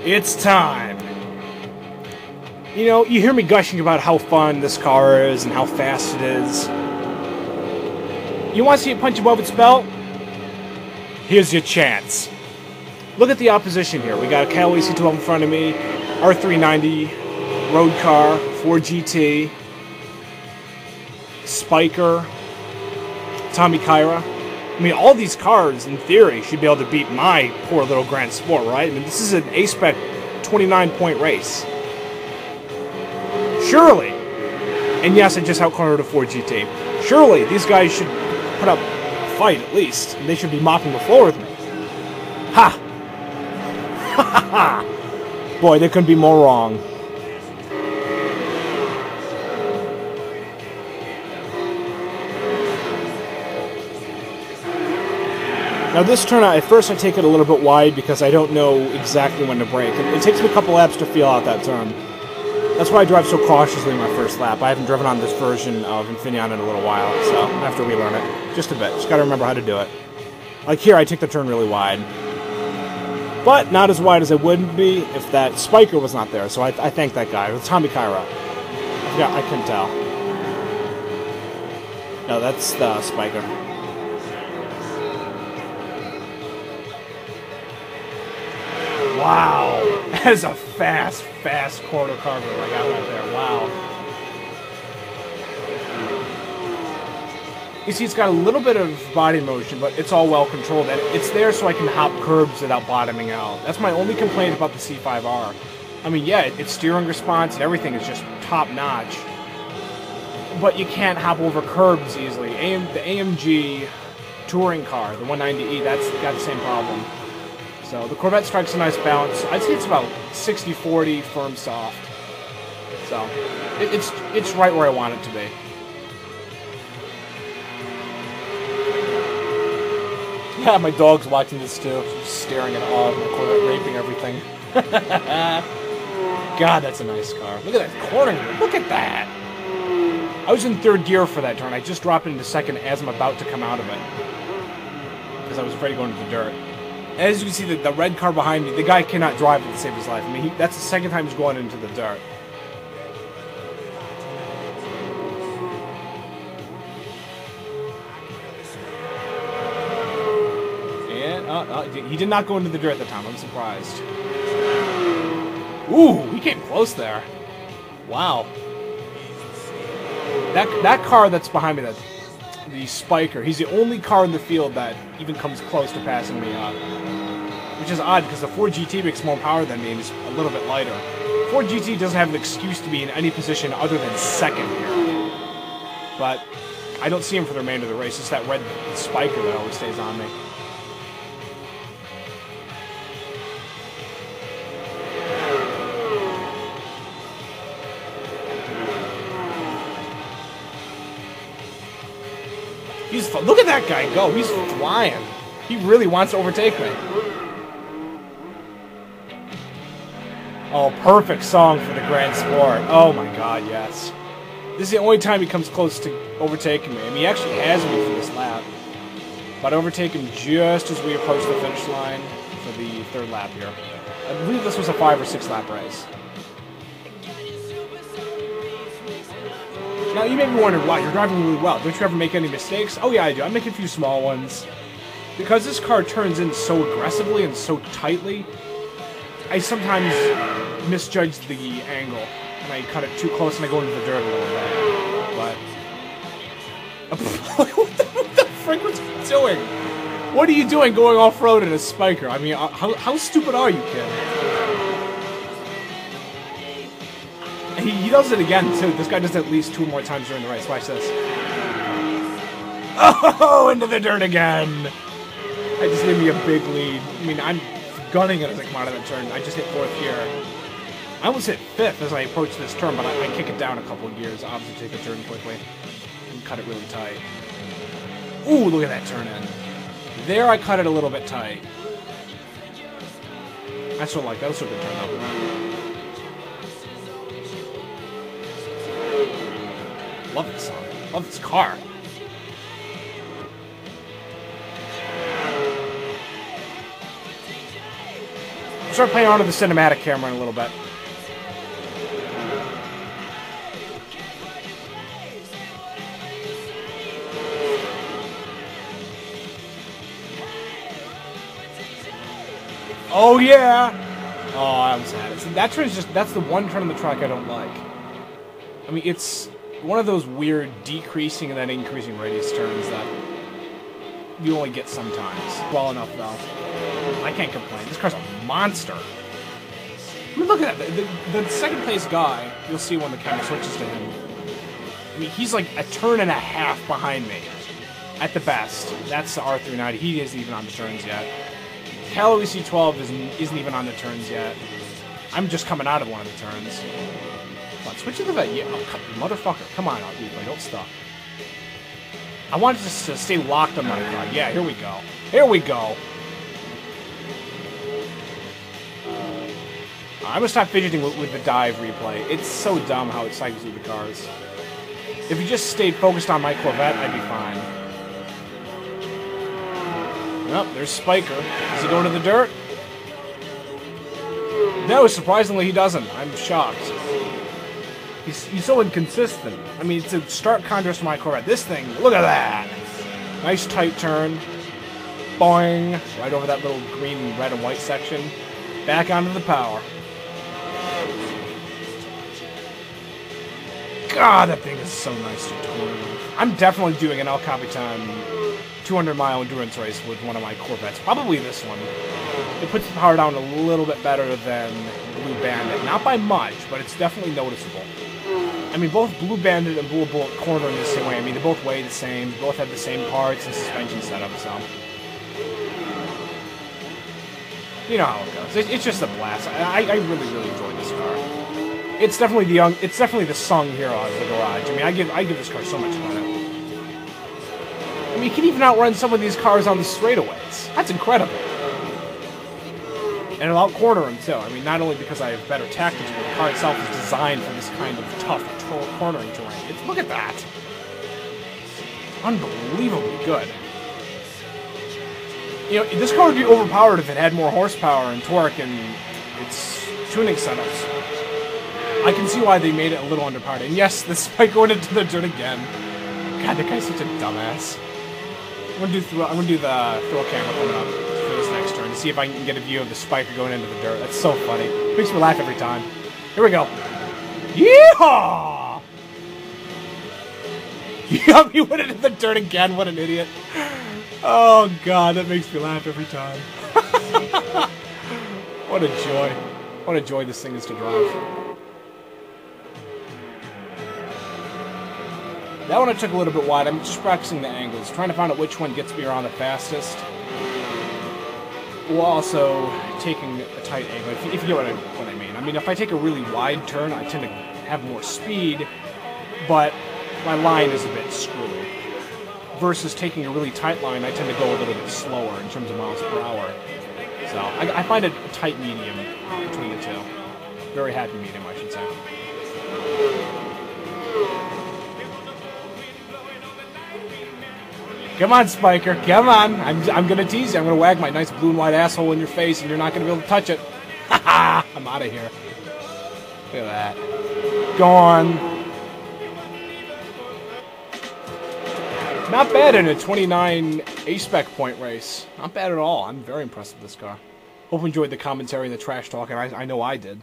It's time. You know, you hear me gushing about how fun this car is and how fast it is. You want to see it punch above its belt? Here's your chance. Look at the opposition here. We got a Callaway C12 in front of me, R390, road car, Ford GT, Spiker, Tommy Kyra. I mean, all these cars, in theory, should be able to beat my poor little Grand Sport, right? I mean, this is an A-Spec 29-point race. Surely, and yes, I just outcornered a Ford GT. Surely, these guys should put up a fight, at least. And they should be mopping the floor with me. Ha! Ha ha ha! Boy, they couldn't be more wrong. Now this turnout, at first I take it a little bit wide because I don't know exactly when to brake. It takes me a couple laps to feel out that turn. That's why I drive so cautiously my first lap. I haven't driven on this version of Infineon in a little while, so I have to relearn it. Just a bit. Just gotta remember how to do it. Like here, I take the turn really wide. But not as wide as I would be if that Spiker was not there, so I thank that guy. It was Tommy Kyra. I couldn't tell. No, that's the Spiker. Wow, that is a fast quarter carver I got right there. Wow. You see, it's got a little bit of body motion, but it's all well controlled, and it's there so I can hop curbs without bottoming out. That's my only complaint about the C5R. I mean, yeah, its steering response and everything is just top notch, but you can't hop over curbs easily. The AMG touring car, the 190E, that's got the same problem. So the Corvette strikes a nice balance. I'd say it's about 60-40 firm soft. So it's right where I want it to be. Yeah, my dog's watching this too. She's staring at awe of the Corvette raping everything. God, that's a nice car. Look at that corner. Look at that. I was in third gear for that turn. I just dropped it into second as I'm about to come out of it. Because I was afraid of going into the dirt. As you can see, the red car behind me, the guy cannot drive it to save his life. I mean, that's the second time he's going into the dirt. And he did not go into the dirt that time. I'm surprised. Ooh, he came close there. Wow. That car that's behind me, the Spiker, he's the only car in the field that even comes close to passing me up. Which is odd, because the Ford GT makes more power than me and is a little bit lighter. Ford GT doesn't have an excuse to be in any position other than second here. But I don't see him for the remainder of the race. It's that red Spiker that always stays on me. Look at that guy go. He's flying. He really wants to overtake me. Oh, perfect song for the Grand Sport. Oh my god, yes. This is the only time he comes close to overtaking me. I mean, he actually has me for this lap. But I overtake him just as we approach the finish line for the third lap here. I believe this was a 5 or 6 lap race. Now, you may be wondering, wow, you're driving really well. Don't you ever make any mistakes? Oh, yeah, I do. I make a few small ones. Because this car turns in so aggressively and so tightly, I sometimes misjudge the angle. And I cut it too close and I go into the dirt a little bit. But... what the frick was he doing? What are you doing going off-road in a Spiker? I mean, how stupid are you, kid? He does it again, too. This guy does it at least 2 more times during the race. Watch this. Oh, into the dirt again! I just gave me a big lead. I mean, I'm gunning it as I come out of that turn. I just hit 4th gear. I almost hit 5th as I approach this turn, but I kick it down a couple of gears. Obviously, take the turn quickly and cut it really tight. Ooh, look at that turn in. There, I cut it a little bit tight. I still like that. That's a good turn, though. Love this song. Love this car. start playing onto the cinematic camera in a little bit. Oh yeah! Oh, I'm sad. That turn's that's the one turn on the track I don't like. I mean, it's one of those weird decreasing and then increasing radius turns that you only get sometimes. Well enough, though. I can't complain. This car's a monster. I mean, look at that. The second place guy, you'll see when the camera switches to him. I mean, he's like a turn and a half behind me. At the best. That's the R390. He isn't even on the turns yet. Calorie C12 isn't even on the turns yet. I'm just coming out of one of the turns. Come on, switch to the vet. Yeah, oh, motherfucker. Come on, replay. Don't stop. I wanted to stay locked on my car. Yeah, here we go. Here we go. I'm gonna stop fidgeting with the dive replay. It's so dumb how it cycles through the cars. If you just stayed focused on my Corvette, I'd be fine. Nope, there's Spiker. Is he going to the dirt? No, surprisingly he doesn't. I'm shocked. He's so inconsistent. I mean, it's a stark contrast to my Corvette. This thing, look at that! Nice tight turn. Boing! Right over that little green, red, and white section. Back onto the power. God, that thing is so nice to turn. I'm definitely doing an El Capitan 200-mile endurance race with one of my Corvettes. Probably this one. It puts the power down a little bit better than Blue Bandit. Not by much, but it's definitely noticeable. I mean, both Blue Bandit and Blue Bullet corner in the same way. I mean, they both weigh the same. They both have the same parts and suspension setup, so... You know how it goes. It's just a blast. I really, really enjoy this car. It's definitely the sung hero of the garage. I mean, I give this car so much credit. I mean, you can even outrun some of these cars on the straightaways. That's incredible. And it'll out-corner them, too. I mean, not only because I have better tactics, but the car itself is designed for this kind of tough cornering terrain. Look at that. Unbelievably good. You know, this car would be overpowered if it had more horsepower and torque and its tuning setups. I can see why they made it a little underpowered. And yes, the Spike going into the dirt again. God, that guy's such a dumbass. I'm gonna do the throw camera coming up for this next turn to see if I can get a view of the Spiker going into the dirt. That's so funny. Makes me laugh every time. Here we go. Yeehaw! Yup, he went into the dirt again. What an idiot. Oh god, that makes me laugh every time. What a joy. What a joy this thing is to drive. That one I took a little bit wide. I'm just practicing the angles, trying to find out which one gets me around the fastest. While also taking a tight angle, if you get what I mean. I mean, if I take a really wide turn, I tend to have more speed, but my line is a bit screwy. Versus taking a really tight line, I tend to go a little bit slower in terms of miles per hour. So I find a tight medium between the two. Very happy medium, I should say. Come on, Spiker. Come on. I'm gonna tease you. I'm gonna wag my nice blue and white asshole in your face, and you're not gonna be able to touch it. Ha ha! I'm out of here. Look at that. Gone. Not bad in a 29 A-Spec point race. Not bad at all. I'm very impressed with this car. Hope you enjoyed the commentary and the trash talk, and I know I did.